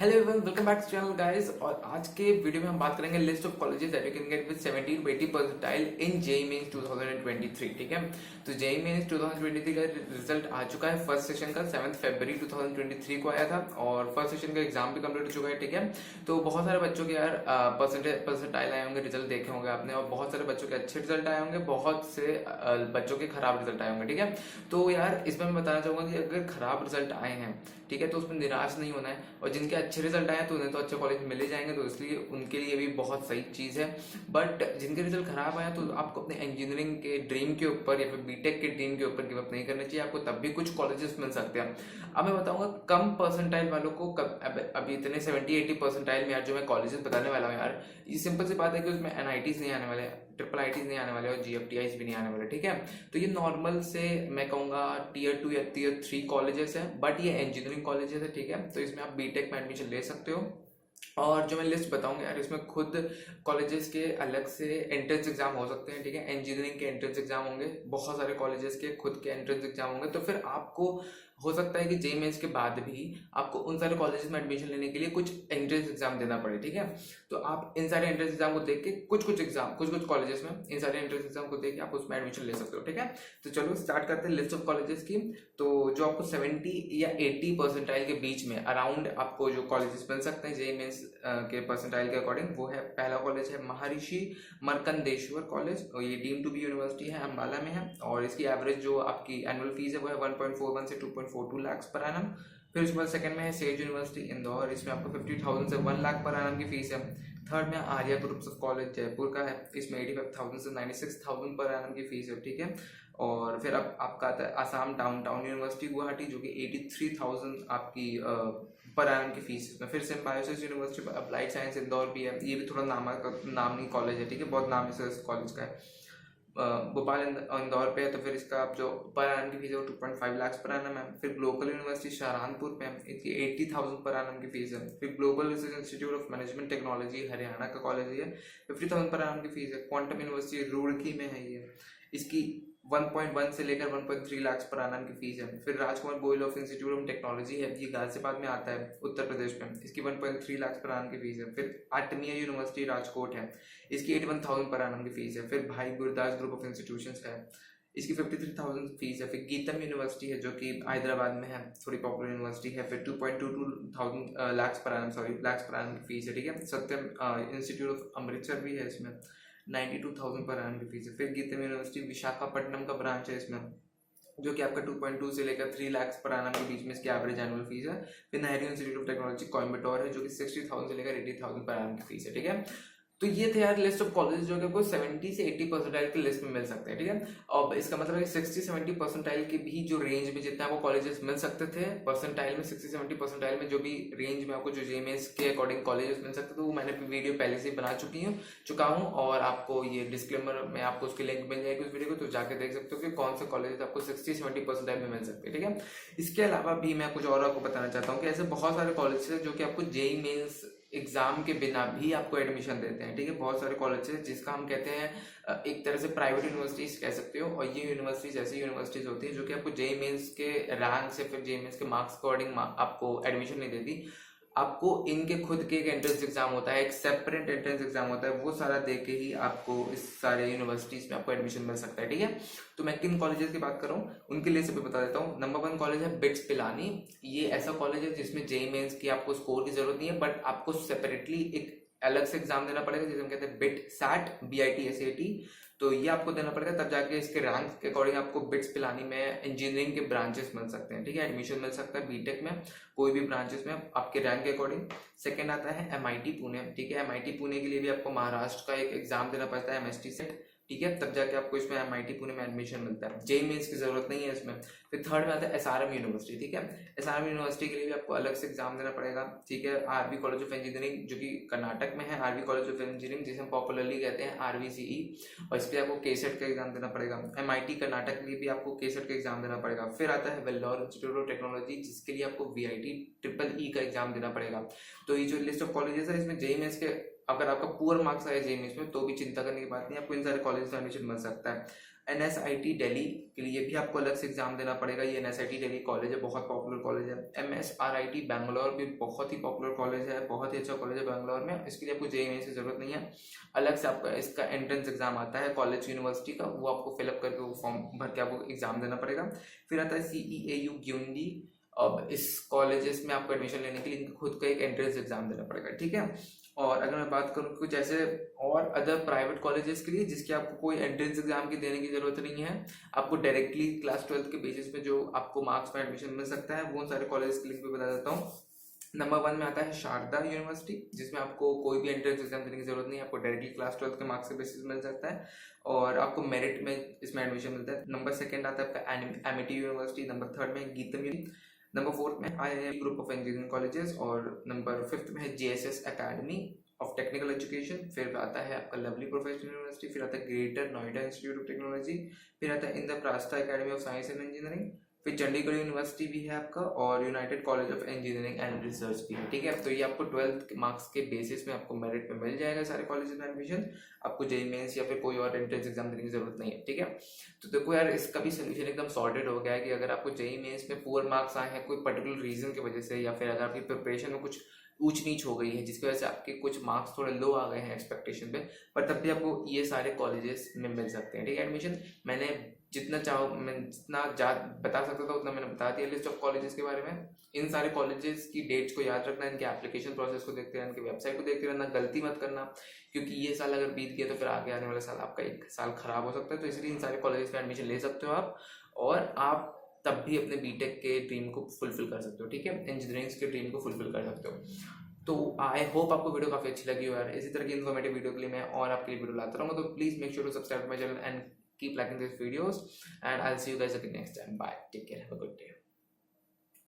Hello everyone, welcome back to channel guys. और आज के वीडियो में हम बात करेंगे list of colleges that you can get with 70 to 80 percentile in JEE Mains 2023। ठीक है, तो जेईई मेंस 2023 का रिजल्ट आ चुका है। फर्स्ट सेशन का 7 फरवरी 2023 को आया था और फर्स्ट सेशन का एग्जाम भी कंप्लीट हो चुका है। ठीक है, तो बहुत सारे बच्चों के यार परसेंटाइल आए होंगे, रिजल्ट देखे होंगे आपने, और बहुत सारे बच्चों के अच्छे रिजल्ट आए होंगे, बहुत से बच्चों के खराब रिजल्ट आए होंगे। ठीक है, तो यार इसमें मैं बताना चाहूंगा कि अगर खराब रिजल्ट आए हैं, ठीक है, तो उसमें निराश नहीं होना है। और जिनके अच्छे रिजल्ट आए तो उन्हें तो अच्छे कॉलेज मिल ही जाएंगे, तो इसलिए उनके लिए भी बहुत सही चीज़ है। बट जिनके रिजल्ट खराब आए तो आपको अपने इंजीनियरिंग के ड्रीम के ऊपर या फिर बीटेक के ड्रीम के ऊपर गिव अप नहीं करना चाहिए। आपको तब भी कुछ कॉलेजेस मिल सकते हैं। अब मैं बताऊंगा कम परसेंटाइल वालों को अभी इतने 70-80 परसेंटाइल में यार जो मैं कॉलेजेस बताने वाला हूँ यार, ये सिंपल सी बात है कि उसमें एनआईटीज नहीं आने वाले, ट्रिपल आईटीज नहीं आने वाले और जीएफटीआईज भी नहीं आने वाले। ठीक है, तो ये नॉर्मल से मैं कहूँगा टियर 2 या टियर 3 कॉलेजेस है, बट ये इंजीनियरिंग कॉलेजेस है। ठीक है, तो इसमें आप बीटेक में एडमिशन ले सकते हो। और जो मैं लिस्ट बताऊंगा यार, इसमें खुद कॉलेजेस के अलग से एंट्रेंस एग्जाम हो सकते हैं। ठीक है, इंजीनियरिंग के एंट्रेंस एग्जाम होंगे, बहुत सारे कॉलेजेस के खुद के एंट्रेंस एग्जाम होंगे। तो फिर आपको हो सकता है कि जेईई मेंस के बाद भी आपको उन सारे कॉलेजेस में एडमिशन लेने के लिए कुछ एंट्रेंस एग्जाम देना पड़े। ठीक है, तो आप इन सारे एंट्रेंस एग्जाम को देख के कुछ कुछ कॉलेजेस में इन सारे एंट्रेंस एग्जाम को देख के आप उसमें एडमिशन ले सकते हो। ठीक है, तो चलो स्टार्ट करते हैं लिस्ट ऑफ कॉलेजेस की। तो जो आपको 70 या 80 परसेंटाइल के बीच में अराउंड आपको जो कॉलेजेस मिल सकते हैं जेईई मेंस के परसेंटाइल के अकॉर्डिंग, वो है, पहला कॉलेज है महर्षि मर्कंडेश्वर कॉलेज, और ये डीम्ड टू बी यूनिवर्सिटी है, अम्बाला में है। और इसकी एवरेज जो आपकी एनुअल फीस है वो है 1.41 से 2.42 लाख पर एनम। फिर उसके बाद सेकंड में है सेज यूनिवर्सिटी इंदौर, इसमें आपको 50,000 से 1 लाख पर एनम की फीस है। थर्ड में Arya groups of college Jaipur का है, इसमें 85,000 से 96,000 पर एनम की फीस है। ठीक है, और फिर अब आपका आता है आसाम डाउनटाउन यूनिवर्सिटी गुवाहाटी, जो कि 83,000 आपकी पर एनम की फीस है। फिर symbiosis university applied science Indore भी है, ये भी थोड़ा नामी कॉलेज है। ठीक है, बहुत नाम है इस कॉलेज का है। भोपाल इंदौर पे है, तो फिर इसका आप जो पर एनम की फीस है वो 2.5 लाख पर एनम है। फिर ग्लोबल यूनिवर्सिटी शाहजहानपुर पे है, इसकी 80,000 पर एनम की फीस है। फिर global research institute of management technology Haryana का कॉलेज है, 50,000 पर एनम की फीस है। क्वांटम यूनिवर्सिटी रुड़की में है ये, इसकी 1.1 से लेकर 1.3 लाख पर एनम की फीस है। फिर Rajkumar Goel of institute of technology है, ये गाजियाबाद में आता है उत्तर प्रदेश में, इसकी 1.3 लाख पर एनम की फीस है। फिर आर्टमिया यूनिवर्सिटी राजकोट है, इसकी 81,000 पर एनम की फीस है। फिर भाई गुरदास ग्रुप ऑफ इंस्टीट्यूशंस है, इसकी 53,000 फीस है। फिर गीतम यूनिवर्सिटी है जो कि हैदराबाद में है, थोड़ी पॉपुलर यूनिवर्सिटी है, फिर 2.22 लाख पर एनम की फीस है। ठीक है, सत्यम इंस्टीट्यूट ऑफ अमृतसर भी है, इसमें 92,000 पर एनम की फीस है। फिर गीतम यूनिवर्सिटी विशाखापट्टनम का ब्रांच है इसमें, जो कि आपका 2.2 से लेकर 3 लाख पर एनम के बीच में इसकी एवरेज एनुअल फीस है। फिर Nehru institute of technology Coimbatore है, जो कि 60,000 से लेकर 80,000 पर एनम की फीस है। ठीक है, तो ये थे यार लिस्ट ऑफ कॉलेज जो कि आपको 70 से 80 परसेंटाइल की लिस्ट में मिल सकते हैं। ठीक है, और इसका मतलब है कि 60-70 परसेंटाइल के भी जो रेंज में जितने आपको कॉलेजेस मिल सकते थे परसेंटाइल में, 60-70 परसेंटाइल में जो भी रेंज में आपको जो जेईई मेंस के अकॉर्डिंग कॉलेजेस मिल सकते थे, वो मैंने वीडियो पहले से ही बना चुका हूँ, और आपको ये डिस्क्लेमर में आपको उसकी लिंक मिल जाएगी उस वीडियो को, तो जाके देख सकते हो कि कौन से कॉलेज आपको 60-70 परसेंटाइल में मिल सकते हैं। ठीक है, इसके अलावा भी मैं कुछ और आपको बताना चाहता हूँ कि ऐसे बहुत सारे कॉलेज है जो कि आपको जेईई मेंस एग्जाम के बिना भी आपको एडमिशन देते हैं। ठीक है, बहुत सारे कॉलेज है जिसका हम कहते हैं एक तरह से प्राइवेट यूनिवर्सिटीज कह सकते हो, और ये यूनिवर्सिटीज ऐसी यूनिवर्सिटीज होती है जो कि आपको जेईई मेंस के रैंक से फिर जेईई मेंस के मार्क्स के अकॉर्डिंग आपको एडमिशन नहीं देती। आपको इनके खुद के एक एंट्रेंस एग्जाम होता है, एक सेपरेट एंट्रेंस एग्जाम होता है, वो सारा दे के ही आपको इस सारे यूनिवर्सिटीज में आपको एडमिशन मिल सकता है। ठीक है, तो मैं किन कॉलेजेस की बात कर रहा हूँ उनके लिए सभी बता देता हूँ। नंबर 1 कॉलेज है बिट्स पिलानी, ये ऐसा कॉलेज है जिसमें जेईई मेंस की आपको स्कोर की जरूरत नहीं है, बट आपको सेपरेटली एक अलग से एग्जाम देना पड़ेगा जिसे हम कहते हैं बिट सैट, BITSAT। तो ये आपको देना पड़ेगा, तब जाके इसके रैंक के अकॉर्डिंग आपको बिट्स पिलानी में इंजीनियरिंग के ब्रांचेस मिल सकते हैं। ठीक है, एडमिशन मिल सकता है बीटेक में, कोई भी ब्रांचेस में आपके रैंक के अकॉर्डिंग। सेकंड आता है MIT पुणे। ठीक है, MIT पुणे के लिए भी आपको महाराष्ट्र का एक एग्जाम देना पड़ता है, MST सेट। ठीक है, तब जाके आपको इसमें MIT पुणे में एडमिशन मिलता है, जेईई मेंस की जरूरत नहीं है इसमें। फिर थर्ड में आता है SRM यूनिवर्सिटी। ठीक है, SRM यूनिवर्सिटी के लिए भी आपको अलग से एग्जाम देना पड़ेगा। ठीक है, आरवी कॉलेज ऑफ इंजीनियरिंग जो कि कर्नाटक में है, आरवी कॉलेज ऑफ इंजीनियरिंग जिसे हम पॉपुलरली कहते हैं RVCE, और इस पर आपको KCET का एग्जाम देना पड़ेगा। MIT कर्नाटक के लिए भी आपको KCET का एग्जाम देना पड़ेगा। फिर आता है वेल्लोर इंस्टीट्यूट ऑफ टेक्नोलॉजी, जिसके लिए आपको VIT का एग्जाम देना पड़ेगा। तो ये जो लिस्ट ऑफ कॉलेजेस है इसमें जेईई मेंस के अगर आपका पुअर मार्क्स आए जेईई में तो भी चिंता करने की बात नहीं, आपको इन सारे कॉलेज में एडमिशन मिल सकता है। NSIT दिल्ली के लिए भी आपको अलग से एग्जाम देना पड़ेगा। ये NSIT दिल्ली कॉलेज है, बहुत पॉपुलर कॉलेज है। MSRIT बैंगलोर भी बहुत ही पॉपुलर कॉलेज है, बहुत ही अच्छा कॉलेज है बैंगलोर में। इसके लिए आपको JEE मेंस की जरूरत नहीं है, अलग से आपका इसका एंट्रेंस एग्जाम आता है कॉलेज यूनिवर्सिटी का, वो आपको फिलअप करके वो फॉर्म भर के आपको एग्जाम देना पड़ेगा। फिर आता है CEAU ग्यूंडी। अब इस कॉलेजेस में आपको एडमिशन लेने के लिए इनका खुद का एक एंट्रेंस एग्जाम देना पड़ेगा, ठीक है। और अगर मैं बात करूँ कुछ ऐसे और अदर प्राइवेट कॉलेजेस के लिए जिसके आपको कोई एंट्रेंस एग्जाम की देने की जरूरत नहीं है, आपको डायरेक्टली क्लास 12 के बेसिस पे जो आपको मार्क्स में एडमिशन मिल सकता है, वो सारे कॉलेज के लिंक भी बता देता हूँ। नंबर 1 में आता है शारदा यूनिवर्सिटी, जिसमें आपको कोई भी एंट्रेंस एग्जाम देने की जरूरत नहीं है, आपको डायरेक्टली क्लास 12 के मार्क्स के बेसिस मिल सकता है और आपको मेरिट में इसमें एडमिशन मिलता है। नंबर 2 आता है आपका एमिटी यूनिवर्सिटी। नंबर 3 में गीतम यूनिवर्सिटी। नंबर 4 में IIM group of engineering colleges और नंबर 5 में है JSS academy of technical education. फिर आता है आपका लवली प्रोफेशनल यूनिवर्सिटी। फिर आता है greater Noida institute of technology. फिर आता है Indraprastha academy of science and engineering. फिर चंडीगढ़ यूनिवर्सिटी भी है आपका और United college of engineering and research भी है, ठीक है। तो ये आपको 12th मार्क्स के बेसिस में आपको मेरिट में मिल जाएगा सारे कॉलेज में एडमिशन। आपको JEE मेंस या फिर कोई और एंट्रेंस एग्जाम देने की जरूरत नहीं है, ठीक है। तो देखो यार, इसका भी सोल्यूशन एकदम सॉर्टेड हो गया है कि अगर आपको JEE मेंस में पुअर मार्क्स आए हैं कोई पर्टिकुलर रीजन की वजह से, या फिर अगर आपकी प्रिपरेशन में कुछ ऊंच नीच हो गई है जिसकी वजह से आपके कुछ मार्क्स थोड़े लो आ गए हैं एक्सपेक्टेशन पे, पर तब भी आपको ये सारे कॉलेजेस में मिल सकते हैं, ठीक है। एडमिशन मैंने जितना चाहो मैं जितना बता सकता था उतना मैंने बता दिया लिस्ट ऑफ कॉलेजेस के बारे में। इन सारे कॉलेजेस की डेट्स को याद रखना, इनके एप्लीकेशन प्रोसेस को देखते रहना, इनकी वेबसाइट को देखते रहना, गलती मत करना, क्योंकि ये साल अगर बीत गया तो फिर आगे आने वाला साल आपका एक साल खराब हो सकता है। तो इसलिए इन सारे कॉलेजेस में एडमिशन ले सकते हो आप, और आप तब भी अपने बीटेक के ड्रीम को फुलफिल कर सकते हो, ठीक है, इंजीनियरिंग के ड्रीम को फुलफिल कर सकते हो। तो आई होप आपको वीडियो काफी अच्छी लगी हो यार। इसी तरह की इन्फॉर्मेटिव वीडियो के लिए मैं और आपके लिए वीडियो लाता रहूँगा, तो please make sure to subscribe my channel and keep liking these videos, and I'll see you guys again next time. Bye, take care, have a good day.